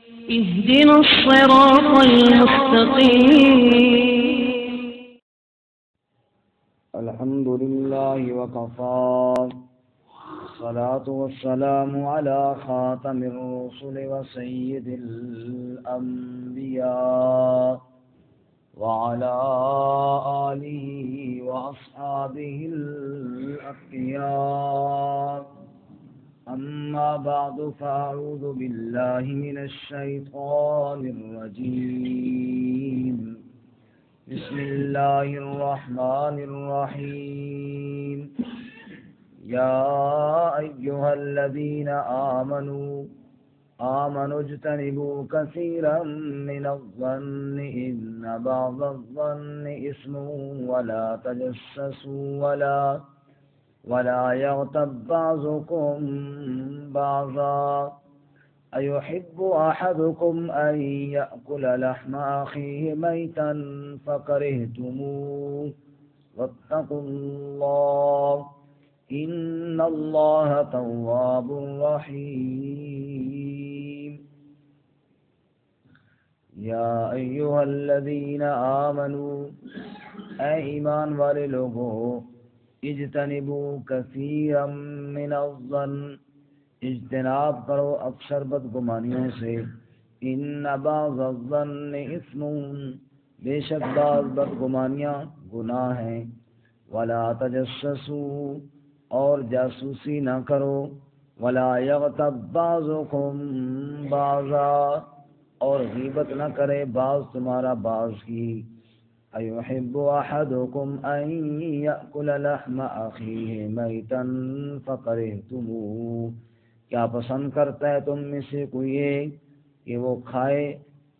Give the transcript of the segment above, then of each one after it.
اهدنا الصراط المستقيم. الحمد لله وكفى، الصلاة والسلام على خاتم الرسل وسيد الأنبياء وعلى آله وأصحابه الأتقياء. أما بعد، فأعوذ بالله من الشيطان الرجيم. بسم الله الرحمن الرحيم. يا أيها الذين آمنوا اجتنبوا كثيرا من الظن إن بعض الظن إثم ولا تجسسوا ولا يغتب بعضكم بعضا أيحب أحدكم أن يأكل لحم أخيه ميتا فكرهتموه واتقوا الله إن الله تواب رحيم. یا ایھا الذین آمنوا، اے ایمان والے لوگوں، اجتنبوا کثیرا من الظن، اجتناب کرو اکثر بدگمانیوں سے، ان بعض الظن اثم، بے شک بعض بدگمانیاں گناہ ہیں، ولا تجسسوا، اور جاسوسی نہ کرو، ولا یغتب بعضکم بعضا، اور غیبت نہ کرے بعض تمہارا بعض کی. ایحب احدکم ان یأکل لحم اخیہ میتا فکرہتموہ، کیا پسند کرتا ہے تم میں سے کوئی ایک کہ وہ کھائے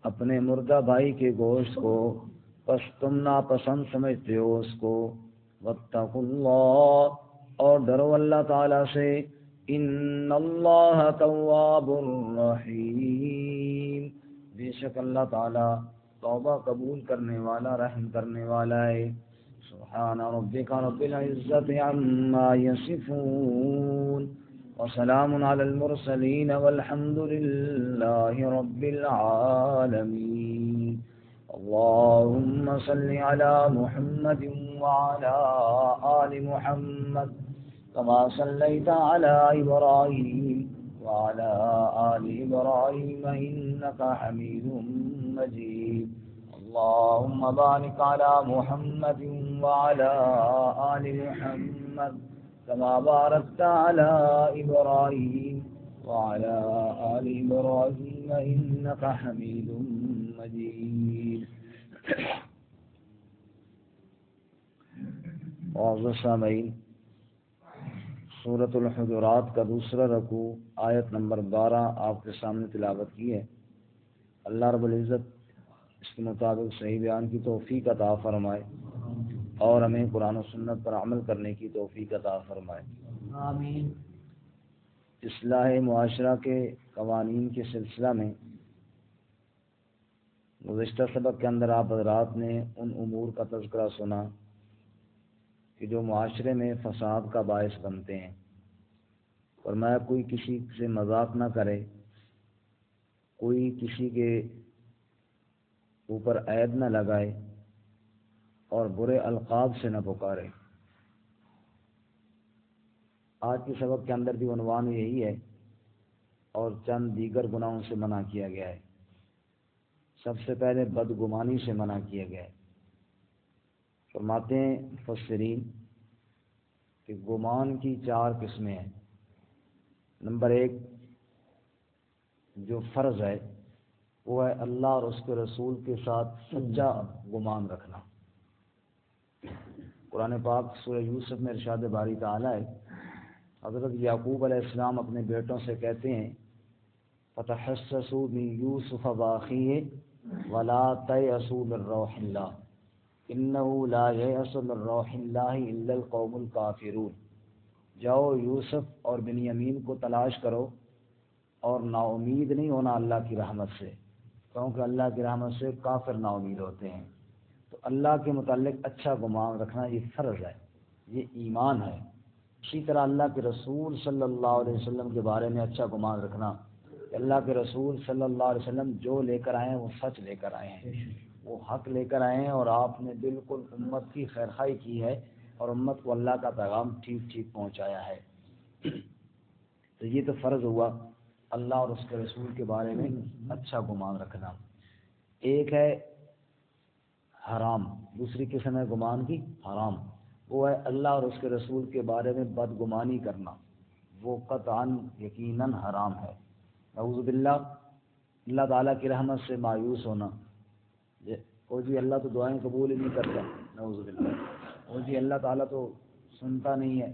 اپنے مردہ بھائی کے گوشت کو، پس تم ناپسند سمجھتے ہو اس کو. واتقوا اللہ، اور ڈرو اللہ تعالیٰ سے، ان اللہ تواب الرحیم، بے شک اللہ تعالیٰ توبہ قبول کرنے والا رحم کرنے والا ہے. سبحان ربک رب العزت عما یصفون وسلام علی المرسلین والحمد للہ رب العالمین. اللهم صل على محمد وعلى آل محمد كما صليت على إبراهيم وعلى آل إبراهيم إنك حميد مجيد. اللهم بارك على محمد وعلى آل محمد كما باركت على إبراهيم وعلى آل إبراهيم إنك حميد مجيد. معزز سامعین، سورۃ الحجرات کا دوسرا رکوع آیت نمبر 12 آپ کے سامنے تلاوت کی ہے. اللہ رب العزت اس کے مطابق صحیح بیان کی توفیق عطا فرمائے اور ہمیں قرآن و سنت پر عمل کرنے کی توفیق عطا فرمائے. آمین. اصلاح معاشرہ کے قوانین کے سلسلہ میں گزشتہ سبق کے اندر آپ حضرات نے ان امور کا تذکرہ سنا کہ جو معاشرے میں فساد کا باعث بنتے ہیں. فرمایا کوئی کسی سے مذاق نہ کرے، کوئی کسی کے اوپر عیب نہ لگائے اور برے القاب سے نہ پکارے. آج کے سبق کے اندر بھی عنوان یہی ہے اور چند دیگر گناہوں سے منع کیا گیا ہے. سب سے پہلے بدگمانی سے منع کیا گیا ہے. فرماتے ہیں مفسرین کہ گمان کی 4 قسمیں ہیں. نمبر 1 جو فرض ہے وہ ہے اللہ اور اس کے رسول کے ساتھ سچا گمان رکھنا. قرآن پاک سورہ یوسف میں ارشاد باری تعالی ہے، حضرت یعقوب علیہ السلام اپنے بیٹوں سے کہتے ہیں فَتَحَسَّسُوا مِن يُوسُفَ وَأَخِيهِ وَلَا تَيْأَسُوا مِن رَّوْحِ اللَّهِ إِنَّهُ لَا يَيْأَسُ مِن رَّوْحِ اللَّهِ إِلَّا الْقَوْمُ الْكَافِرُونَ. جاؤ یوسف اور بنیامین کو تلاش کرو اور نا امید نہیں ہونا اللہ کی رحمت سے، کیونکہ اللہ کی رحمت سے کافر نا امید ہوتے ہیں. تو اللہ کے متعلق اچھا گمان رکھنا یہ فرض ہے، یہ ایمان ہے. اسی طرح اللہ کے رسول صلی اللہ علیہ وسلم کے بارے میں اچھا گمان رکھنا کہ کہ اللہ کے رسول صلی اللہ علیہ وسلم جو لے کر آئے ہیں وہ سچ لے کر آئے ہیں، وہ حق لے کر آئے ہیں، اور آپ نے بالکل امت کی خیرخواہی کی ہے اور امت کو اللہ کا پیغام ٹھیک ٹھیک پہنچایا ہے۔ تو یہ تو فرض ہوا اللہ اور اس کے رسول کے بارے میں اچھا گمان رکھنا۔ ایک ہے حرام، دوسری قسم ہے گمان کی حرام، وہ ہے اللہ اور اس کے رسول کے بارے میں بدگمانی کرنا، وہ قطعاً یقیناً حرام ہے۔ نعوذ باللہ، اللہ تعالیٰ کی رحمت سے مایوس ہونا، او جی اللہ تو دعائیں قبول ہی نہیں کرتا، نعوذ باللہ، او جی اللہ تعالیٰ تو سنتا نہیں ہے،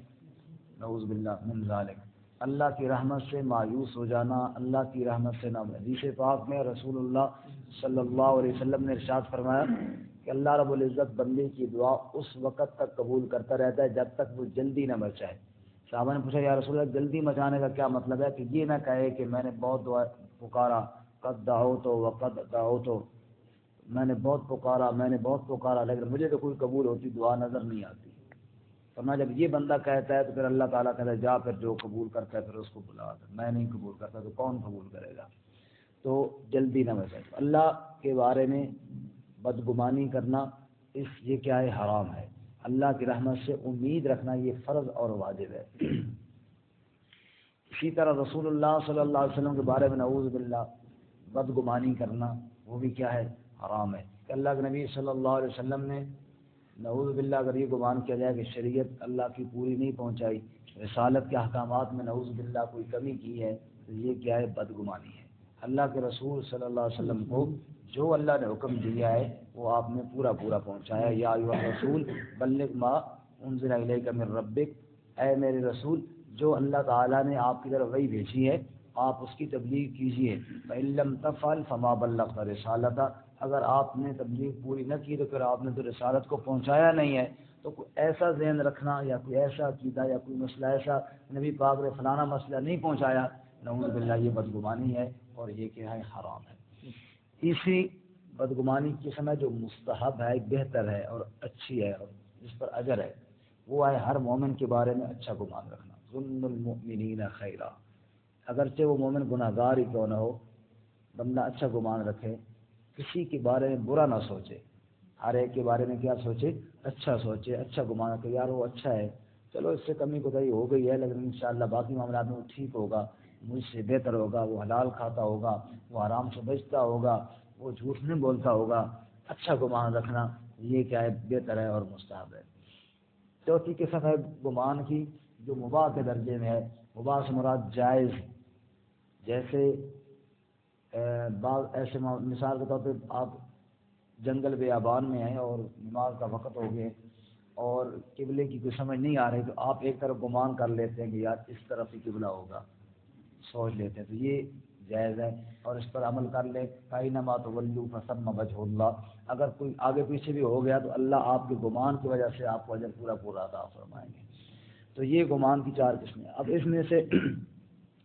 نعوذ باللہ من ذالک، اللہ کی رحمت سے مایوس ہو جانا، اللہ کی رحمت سے نہ۔ حدیث پاک میں رسول اللہ صلی اللہ علیہ وسلم نے ارشاد فرمایا کہ اللہ رب العزت بندے کی دعا اس وقت تک قبول کرتا رہتا ہے جب تک وہ جلدی نہ مچائے۔ صحابہ نے پوچھا یا رسول اللہ جلدی مچانے کا کیا مطلب ہے؟ کہ یہ نہ کہے کہ میں نے بہت دعا پکارا، قد دعوت وقد دعوت، میں نے بہت پکارا لیکن مجھے تو کوئی قبول ہوتی دعا نظر نہیں آتی۔ ورنہ جب یہ بندہ کہتا ہے تو پھر اللہ تعالیٰ کہتا ہے جا پھر جو قبول کرتا ہے پھر اس کو بلا کر، میں نہیں قبول کرتا تو کون قبول کرے گا؟ تو جلدی نہ بچائے۔ اللہ کے بارے میں بدگمانی کرنا یہ کیا ہے؟ حرام ہے۔ اللہ کی رحمت سے امید رکھنا یہ فرض اور واجب ہے۔ اسی طرح رسول اللہ صلی اللہ علیہ وسلم کے بارے میں نعوذ باللہ بدگمانی کرنا وہ بھی کیا ہے؟ حرام ہے۔ کہ اللہ کے نبی صلی اللہ علیہ وسلم نے نعوذ باللہ اگر یہ گمان کیا جائے کہ شریعت اللہ کی پوری نہیں پہنچائی، رسالت کے احکامات میں نعوذ باللہ کوئی کمی کی ہے، تو یہ کیا ہے؟ بدگمانی ہے۔ اللہ کے رسول صلی اللہ علیہ وسلم کو جو اللہ نے حکم دیا ہے وہ آپ نے پورا پہنچایا۔ یا ایھا الرسول بلغ ما انزل الیک من ربک، اے میرے رسول جو اللہ تعالیٰ نے آپ کی طرف وحی بھیجی ہے آپ اس کی تبلیغ کیجیے۔ فإن لم تفعل فما بلغت رسالتہ، اگر آپ نے تبلیغ پوری نہ کی تو پھر آپ نے تو رسالت کو پہنچایا نہیں ہے۔ تو کوئی ایسا ذہن رکھنا یا کوئی ایسا عقیدہ یا کوئی مسئلہ ایسا نبی پاک نے فلانا مسئلہ نہیں پہنچایا، نعوذ باللہ یہ بدگمانی ہے اور یہ کیا ہے؟ حرام ہے۔ تیسری بدگمانی کی قسم ہے جو مستحب ہے، بہتر ہے اور اچھی ہے اور جس پر اجر ہے، وہ ہے ہر مومن کے بارے میں اچھا گمان رکھنا۔ ظن المؤمنین خیرا، اگرچہ وہ مومن گناہ گار ہی کیوں نہ ہو، بندہ اچھا گمان رکھے، کسی کے بارے میں برا نہ سوچے، ہر ایک کے بارے میں کیا سوچے؟ اچھا سوچے، اچھا گمان رکھے، یار وہ اچھا ہے، چلو اس سے کمی کوتاہی ہو گئی ہے لیکن انشاءاللہ باقی معاملات میں وہ ٹھیک ہوگا، مجھ سے بہتر ہوگا، وہ حلال کھاتا ہوگا، وہ حرام سے بچتا ہوگا، وہ جھوٹ نہیں بولتا ہوگا۔ اچھا گمان رکھنا یہ کیا ہے؟ بہتر ہے اور مستحب ہے۔ چوتھی قسم ہے گمان کی جو مباح کے درجے میں ہے۔ مباح سے مراد جائز، جیسے بعض ایسے مثال کے طور پہ آپ جنگل بیابان میں ہیں اور نماز کا وقت ہو گئے اور قبلے کی کوئی سمجھ نہیں آ رہی تو آپ ایک طرف گمان کر لیتے ہیں کہ یار اس طرف ہی قبلہ ہوگا، سوچ لیتے ہیں، تو یہ جائز ہے اور اس پر عمل کر لے۔ فَأَيْنَمَا تُوَلُّوا فَثَمَّ وَجْهُ اللَّهِ، اگر کوئی آگے پیچھے بھی ہو گیا تو اللہ آپ کے گمان کی وجہ سے آپ کو اجر پورا عطا فرمائیں گے۔ تو یہ گمان کی چار قسمیں۔ اب اس میں سے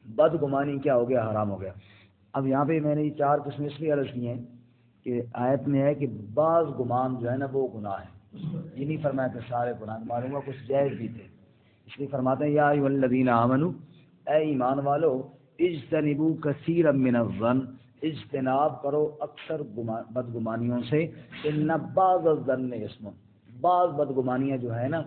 بدگمانی کیا ہو گیا؟ حرام ہو گیا۔ اب یہاں پہ میں نے یہ چار قسمیں اس لیے عرض کی ہیں کہ آیت میں ہے کہ بعض گمان جو ہے نا وہ گناہ ہے، یہ نہیں فرمایا کہ سارے گناہ، معلوم ہوا کچھ جائز بھی تھے، اس لیے فرماتے ہیں یا ایھا الذین آمنوا، اے ایمان والو، اجتنبوا کثیرا من الظن، اجتناب کرو اکثر بدگمانیوں سے، ان بعض الظن اسم، بعض بدگمانیاں جو ہے نا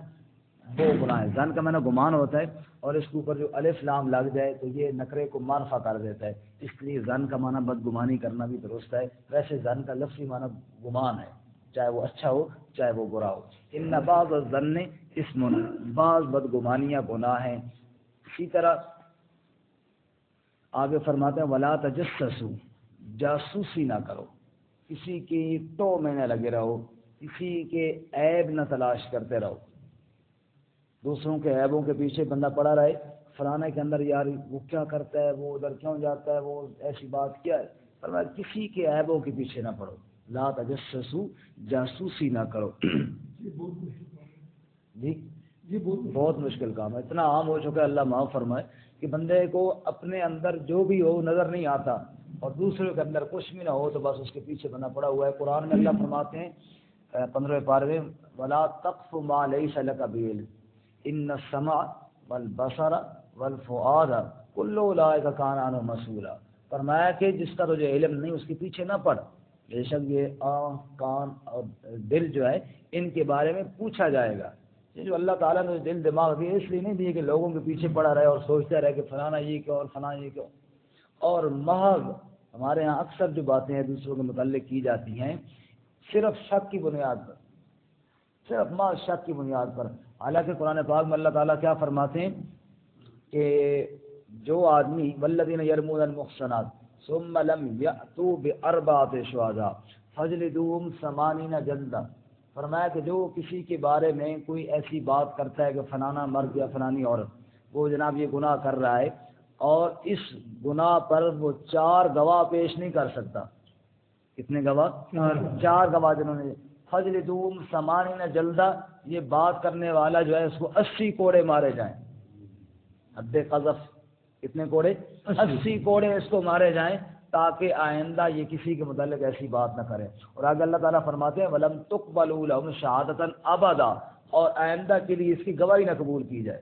وہ گناہ ہے۔ ظن کا معنی گمان ہوتا ہے اور اس کے اوپر جو الف لام لگ جائے تو یہ نکرے کو معرفہ کر دیتا ہے، اس لیے ظن کا معنی بدگمانی کرنا بھی درست ہے۔ ویسے ظن کا لفظی معنی گمان ہے، چاہے وہ اچھا ہو چاہے وہ برا ہو۔ ان بعض الظن اسم، بعض بدگمانیاں گناہ ہیں۔ اسی طرح آگے فرماتے ہیں ولا تجسسوا، جاسوسی نہ کرو، کسی کی ٹو میں نہ لگے رہو، کسی کے عیب نہ تلاش کرتے رہو، دوسروں کے عیبوں کے پیچھے بندہ پڑا رہے، فلانے کے اندر یار وہ کیا کرتا ہے، وہ ادھر کیوں جاتا ہے، وہ ایسی بات کیا ہے، فرمایا کسی کے عیبوں کے پیچھے نہ پڑو، لا تجسسوا، جاسوسی نہ کرو۔ جی بہت مشکل کام ہے، اتنا عام ہو چکا ہے، اللہ معاف فرمائے کہ بندے کو اپنے اندر جو بھی ہو نظر نہیں آتا اور دوسروں کے اندر کچھ بھی نہ ہو تو بس اس کے پیچھے بندہ پڑا ہوا ہے۔ قرآن میں اللہ فرماتے ہیں 15 پارے میں ولا تقف ما ليس لك بعلم ان السمع والبصر والفؤاد كل اولئک كان عنہ مسؤولا، فرمایا کہ جس کا تجھے علم نہیں اس کے پیچھے نہ پڑ، بے شک یہ آنکھ، کان اور دل جو ہے ان کے بارے میں پوچھا جائے گا۔ یہ جو اللہ تعالیٰ نے دل دماغ دیے اس لیے نہیں دیے کہ لوگوں کے پیچھے پڑا رہے اور سوچتا رہے کہ فلانا یہ کیوں اور فلانا یہ کیوں، اور محض ہمارے ہاں اکثر جو باتیں ہیں دوسروں کے متعلق کی جاتی ہیں صرف شک کی بنیاد پر، صرف محض شک کی بنیاد پر۔ حالانکہ قرآن پاک میں اللہ تعالیٰ کیا فرماتے ہیں کہ جو آدمی والذین یرمون المحصنات ثم لم یأتوا بأربعۃ شہداء فاجلدوہم 80 جلدہ، فرمایا کہ جو کسی کے بارے میں کوئی ایسی بات کرتا ہے کہ فلانا مرد یا فلانی عورت وہ جناب یہ گناہ کر رہا ہے اور اس گناہ پر وہ 4 گواہ پیش نہیں کر سکتا، کتنے گواہ؟ 4 گواہ، جنہوں نے فجلدوہم 80 جلدہ، یہ بات کرنے والا جو ہے اس کو 80 کوڑے مارے جائیں، حد قذف، کتنے کوڑے؟ 80 کوڑے اس کو مارے جائیں تاکہ آئندہ یہ کسی کے متعلق ایسی بات نہ کرے۔ اور آگے اللہ تعالیٰ فرماتے ہیں وَلَمْ تُقْبَلُوا لَهُمْ شَهَادَةً أَبَدًا، اور آئندہ کے لیے اس کی گواہی نہ قبول کی جائے۔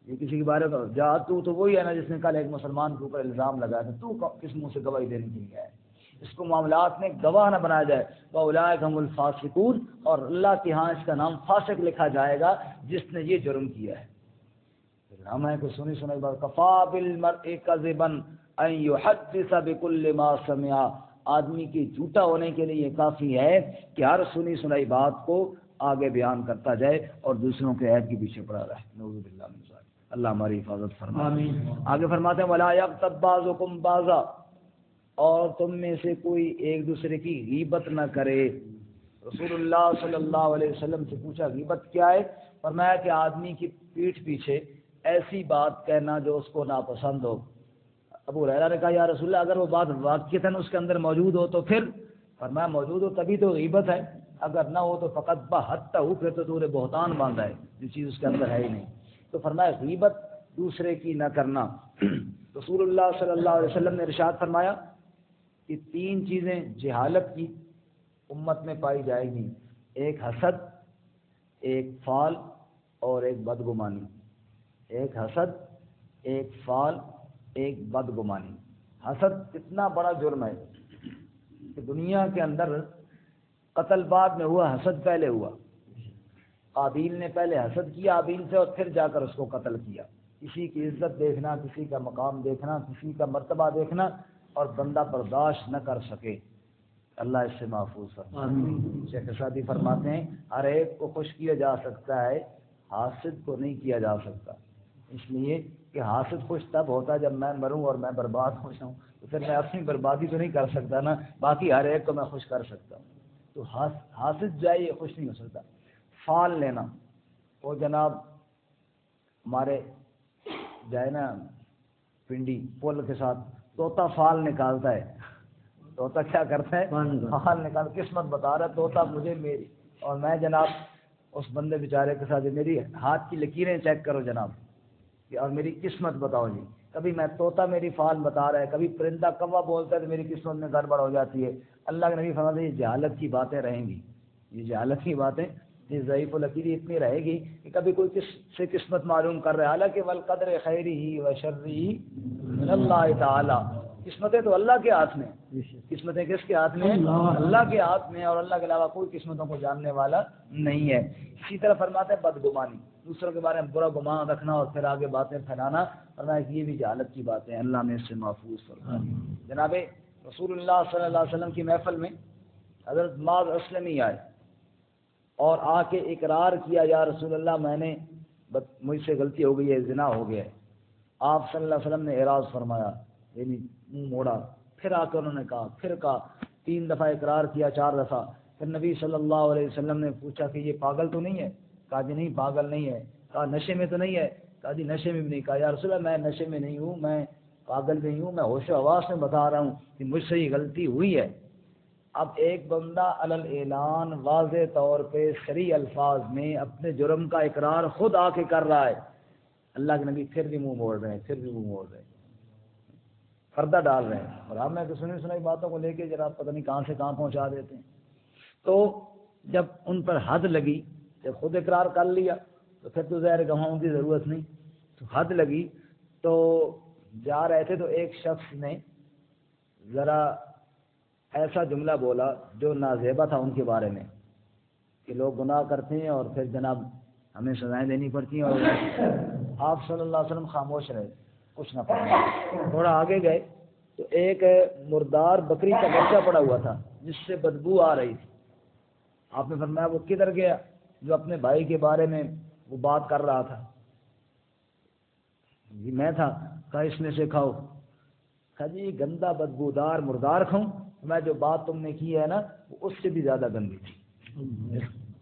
یہ کسی کے بارے میں جا تو وہی ہے نا جس نے کل ایک مسلمان کے اوپر الزام لگایا تھا، تو کس منہ سے گواہی دینے کے لیے آئے؟ اس کو معاملات میں گواہ نہ بنایا جائے۔ وَأُولَٰئِكَ هُمُ الْفَاسِقُونَ، اور اللہ کے ہاں اس کا نام فاسق لکھا جائے گا جس نے یہ جرم کیا ہے۔ ہم ہے کوئی سنی سنائی بات، کفا بالمرء کذبا ان یحدث بكل ما سمع، آدمی کے جھوٹا ہونے کے لیے یہ کافی ہے کہ ہر سنی سنائی بات کو آگے بیان کرتا جائے اور دوسروں کے عیب کے پیچھے پڑا رہے۔ نعوذ باللہ من ذلک، اللہ ہماری حفاظت فرمائے۔ آمین۔ آگے فرماتے ہیں ولا یغتب بعضکم بعضا، اور تم میں سے کوئی ایک دوسرے کی غیبت نہ کرے۔ رسول اللہ صلی اللہ علیہ وسلم سے پوچھا غیبت کیا ہے؟ فرمایا کہ آدمی کی پیٹھ پیچھے ایسی بات کہنا جو اس کو ناپسند ہو۔ ابو ہریرہ نے کہا یا رسول اللہ اگر وہ بات واقعتاً اس کے اندر موجود ہو تو پھر؟ فرمایا موجود ہو تبھی تو غیبت ہے، اگر نہ ہو تو فقط بہتہ ہو، پھر تو نے بہتان باندھا ہے، جو چیز اس کے اندر ہے ہی نہیں۔ تو فرمایا غیبت دوسرے کی نہ کرنا۔ رسول اللہ صلی اللہ علیہ وسلم نے ارشاد فرمایا کہ 3 چیزیں جہالت کی امت میں پائی جائے گی، ایک حسد، ایک فال اور ایک بدگمانی۔ ایک حسد، ایک فال، ایک بدگمانی۔ حسد اتنا بڑا جرم ہے کہ دنیا کے اندر قتل بعد میں ہوا، حسد پہلے ہوا۔ قابیل نے پہلے حسد کیا حابیل سے اور پھر جا کر اس کو قتل کیا۔ کسی کی عزت دیکھنا، کسی کا مقام دیکھنا، کسی کا مرتبہ دیکھنا اور بندہ برداشت نہ کر سکے، اللہ اس سے محفوظ فرمائے۔ شیخ سعدی فرماتے ہیں ہر ایک کو خوش کیا جا سکتا ہے، حاسد کو نہیں کیا جا سکتا، اس لیے کہ حاسد خوش تب ہوتا ہے جب میں مروں اور میں برباد ہو جاؤں، تو پھر میں اپنی بربادی تو نہیں کر سکتا نا، باقی ہر ایک کو میں خوش کر سکتا ہوں۔ تو حاسد جائے یہ خوش نہیں ہو سکتا۔ فال لینا، وہ جناب ہمارے جائے نا پنڈی پول کے ساتھ طوطا فال نکالتا ہے، طوطا کیا کرتا ہے؟ فال نکال، قسمت بتا رہا ہے طوطا مجھے میری، اور میں جناب اس بندے بیچارے کے ساتھ میری ہاتھ کی لکیریں چیک کرو جناب اور میری قسمت بتاؤ جی۔ کبھی میں طوطا میری فال بتا رہا ہے، کبھی پرندہ کوا بولتا ہے تو میری قسمت میں گڑبڑ ہو جاتی ہے۔ اللہ کے نبی فرماتے ہیں یہ جہالت کی باتیں رہیں گی، یہ جہالت کی باتیں، یہ ضعیف العقیدی اتنی رہے گی کہ کبھی کوئی کس سے قسمت معلوم کر رہا ہے، حالانکہ والقدر خیرہ و شرہ من اللہ تعالی، قسمتیں تو اللہ کے ہاتھ میں، قسمتیں کس کے ہاتھ میں؟ اللہ کے ہاتھ میں، اور اللہ کے علاوہ کوئی قسمتوں کو جاننے والا نہیں ہے۔ اسی طرح فرماتے ہیں بدگمانی، دوسروں کے بارے میں برا گمان رکھنا اور پھر آگے باتیں پھیلانا، فرمایا کہ یہ بھی جہالت کی باتیں ہیں، اللہ نے اس سے محفوظ فرمایا۔ جناب رسول اللہ صلی اللہ علیہ وسلم کی محفل میں حضرت معاذ اسلمی آئے اور آ کے اقرار کیا یا رسول اللہ میں نے مجھ سے غلطی ہو گئی ہے، زنا ہو گیا ہے۔ آپ صلی اللہ علیہ وسلم نے اعراض فرمایا، یعنی منہ موڑا، پھر آ کر انہوں نے کہا، پھر کہا، 3 دفعہ اقرار کیا، 4 دفعہ۔ پھر نبی صلی اللہ علیہ وسلم نے پوچھا کہ یہ پاگل تو نہیں ہے؟ کہا جی نہیں پاگل نہیں ہے۔ کہا نشے میں تو نہیں ہے؟ کہا جی نشے میں بھی نہیں۔ کہا یا رسول اللہ میں نشے میں نہیں ہوں، میں پاگل نہیں ہوں، میں ہوش و حواس میں بتا رہا ہوں کہ مجھ سے یہ غلطی ہوئی ہے۔ اب ایک بندہ علل اعلان واضح طور پہ صریح الفاظ میں اپنے جرم کا اقرار خود آ کے کر رہا ہے، اللہ کے نبی پھر بھی منہ موڑ رہے ہیں، پھر بھی منہ موڑ رہے ہیں، پردہ ڈال رہے ہیں، اور ہم نے تو سنی سنائی باتوں کو لے کے جناب پتہ نہیں کہاں سے کہاں پہنچا دیتے ہیں۔ تو جب ان پر حد لگی، جب خود اقرار کر لیا تو پھر تو ظاہر گواہوں کی ضرورت نہیں، تو حد لگی تو جا رہے تھے تو ایک شخص نے ذرا ایسا جملہ بولا جو نازیبا تھا ان کے بارے میں کہ لوگ گناہ کرتے ہیں اور پھر جناب ہمیں سزائیں دینی پڑتی ہیں، اور آپ صلی اللہ علیہ وسلم خاموش رہے، کچھ نہ پڑا۔ تھوڑا آگے گئے تو ایک مردار بکری کا بچہ پڑا ہوا تھا جس سے بدبو آ رہی تھی۔ آپ نے فرمایا وہ کدھر گیا جو اپنے بھائی کے بارے میں وہ بات کر رہا تھا؟ جی میں تھا۔ کہا اس میں سے کھاؤ۔ کہا جی گندا بدبودار مردار کھاؤں؟ میں جو بات تم نے کی ہے نا وہ اس سے بھی زیادہ گندی تھی،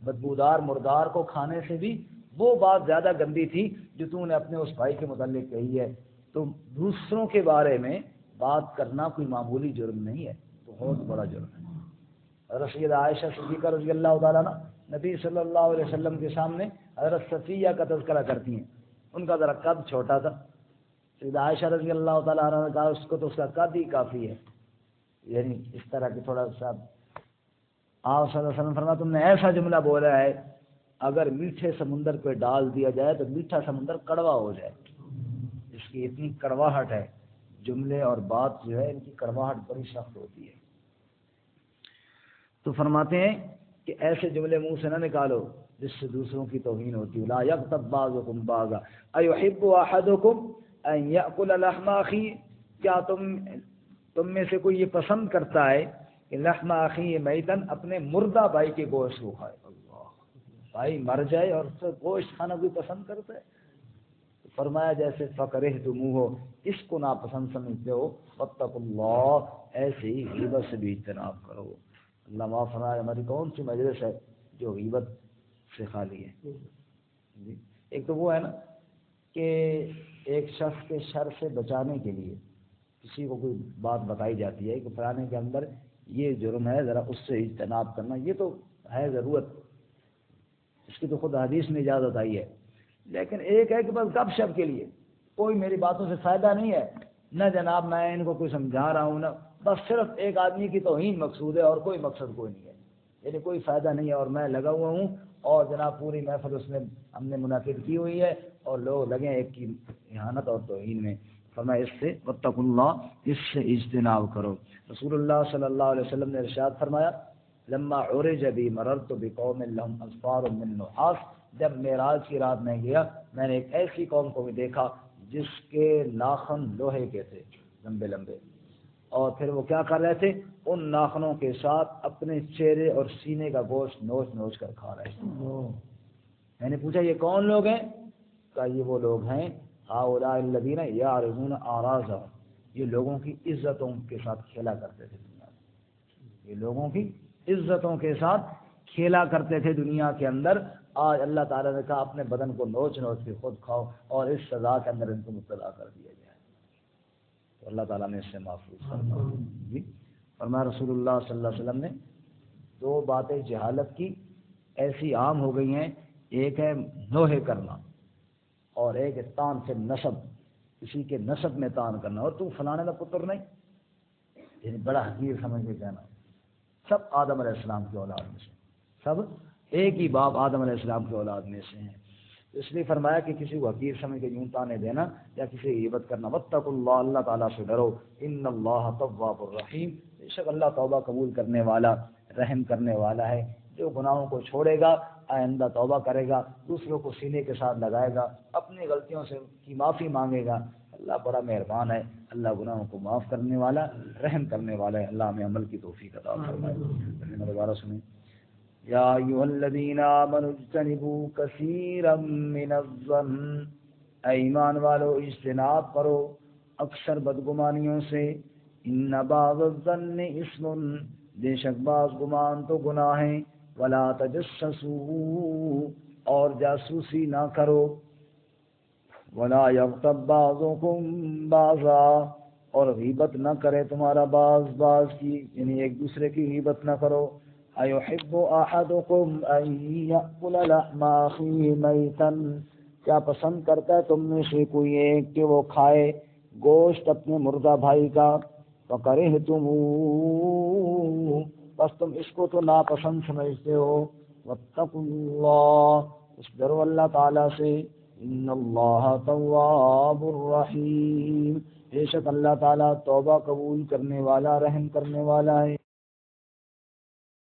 بدبودار مردار کو کھانے سے بھی وہ بات زیادہ گندی تھی جو تم نے اپنے اس بھائی کے متعلق کہی ہے۔ تو دوسروں کے بارے میں بات کرنا کوئی معمولی جرم نہیں ہے، بہت بڑا جرم ہے۔ حضرت سیدہ عائشہ صدیقہ رضی اللہ تعالیٰ عنہ نبی صلی اللہ علیہ وسلم کے سامنے حضرت صفیہ کا تذکرہ کرتی ہیں۔ ان کا ذرا قد چھوٹا تھا۔ سیدہ عائشہ رضی اللہ تعالیٰ عنہ نے کہا اس کو تو اس کا قد ہی کافی ہے، یعنی اس طرح کی تھوڑا سا۔ آپ صلی اللہ علیہ وسلم فرمایا تم نے ایسا جملہ بولا ہے اگر میٹھے سمندر پہ ڈال دیا جائے تو میٹھا سمندر کڑوا ہو جائے۔ اس کی اتنی کڑواہٹ ہے، جملے اور بات جو ہے ان کی کڑواہٹ بڑی سخت ہوتی ہے۔ تو فرماتے ہیں کہ ایسے جملے منہ سے نہ نکالو جس سے دوسروں کی توہین ہوتی ہے۔ لا یغتب بعضکم بعضا ایحب احدکم ان یاکل لحم اخیہ، کیا تم میں سے کوئی یہ پسند کرتا ہے کہ لحم اخیہ میتن اپنے مردہ بھائی کے گوشت کو کھائے؟ بھائی مر جائے اور اس سے گوشت کھانا کوئی پسند کرتا ہے؟ فرمایا جیسے فکرہتموہ اس کو ناپسند سمجھتے ہو، واتقوا اللہ ایسے ہی غیبت سے بھی اجتناب کرو۔ اللہ معاف فرمائے ہماری کون سی مجلس ہے جو غیبت سے خالی ہے؟ جی ایک تو وہ ہے نا کہ ایک شخص کے شر سے بچانے کے لیے کسی کو کوئی بات بتائی جاتی ہے کہ فلانے کے اندر یہ جرم ہے، ذرا اس سے اجتناب کرنا، یہ تو ہے ضرورت، اس کی تو خود حدیث میں اجازت آئی ہے۔ لیکن ایک ہے کہ بس گپ شپ کے لیے، کوئی میری باتوں سے فائدہ نہیں ہے، نہ جناب میں ان کو کوئی سمجھا رہا ہوں، نہ بس صرف ایک آدمی کی توہین مقصود ہے اور کوئی مقصد کوئی نہیں ہے، یعنی کوئی فائدہ نہیں ہے اور میں لگا ہوا ہوں اور جناب پوری محفل اس میں ہم نے منعقد کی ہوئی ہے اور لوگ لگے ایک کی اہانت اور توہین میں۔ فرمایا اس سے واتقوا اللہ اس سے اجتناب کرو۔ رسول اللہ صلی اللہ علیہ وسلم نے ارشاد فرمایا لما عرج بی مررت بقوم لهم اظفار من نحاس، جب معراج کی رات میں گیا میں نے ایک ایسی قوم کو بھی دیکھا جس کے ناخن لوہے کے تھے، لمبے لمبے، اور پھر وہ کیا کر رہے تھے؟ ان ناخنوں کے ساتھ اپنے چہرے اور سینے کا گوشت نوچ نوچ کر کھا رہے تھے۔ میں نے پوچھا یہ کون لوگ ہیں؟ کہا یہ وہ لوگ ہیں ہؤلاء الذین یعرضون اعراضهم، یہ لوگوں کی عزتوں کے ساتھ کھیلا کرتے تھے دنیا میں، یہ لوگوں کی عزتوں کے ساتھ کھیلا کرتے تھے دنیا کے اندر۔ آج اللہ تعالیٰ نے کہا اپنے بدن کو نوچ نوچ کے خود کھاؤ اور اس سزا کے اندر ان کو مبتلا کر دیا جائے، تو اللہ تعالیٰ نے اس سے محفوظ فرمایا۔ جی فرمایا رسول اللہ صلی اللہ علیہ وسلم نے دو باتیں جہالت کی ایسی عام ہو گئی ہیں، ایک ہے نوحے کرنا اور ایک ہے تان سے نسب، کسی کے نسب میں تان کرنا، اور تو فلانے کا پتر نہیں، یعنی بڑا حقیر سمجھ کے کہنا۔ سب آدم علیہ السلام کی اولاد میں سے، سب ایک ہی باپ آدم علیہ السلام کی اولاد میں سے ہیں، اس لیے فرمایا کہ کسی کو حقیر سمجھ کے یوں تانے دینا یا کسی کی غیبت کرنا۔ واتقوا اللہ اللہ تعالیٰ سے ڈرو، ان اللہ تواب الرحیم، بے شک اللہ توبہ قبول کرنے والا رحم کرنے والا ہے۔ جو گناہوں کو چھوڑے گا آئندہ توبہ کرے گا، دوسروں کو سینے کے ساتھ لگائے گا، اپنی غلطیوں سے کی معافی مانگے گا، اللہ بڑا مہربان ہے، اللہ گناہوں کو معاف کرنے والا رحم کرنے والا ہے۔ اللہ ہمیں عمل کی توفیق عطا فرمائے۔ دوبارہ سنیں یا ایھا الذین آمنوا اجتنبوا کثیرا من الظن، اے ایمان والو اجتناب کرو اکثر بدگمانیوں سے، ان بعض الظن اثم، بے شک بعض گمان تو گناہ ہیں، ولا تجسسوا اور جاسوسی نہ کرو، ولا یغتب بعضکم بعضا اور غیبت نہ کرے تمہارا بعض کی، یعنی ایک دوسرے کی غیبت نہ کرو۔ ایحب احدکم ان یاکل لحم اخیہ میتا، کیا پسند کرتا ہے تم میں سے کوئی ایک کہ وہ کھائے گوشت اپنے مردہ بھائی کا؟ فکرہتموہ بس تم اس کو تو ناپسند سمجھتے ہو۔ واتقوا اللہ اس ڈرو اللہ تعالیٰ سے، ان اللہ تواب الرحیم، بے شک اللہ تعالیٰ توبہ قبول کرنے والا رحم کرنے والا ہے۔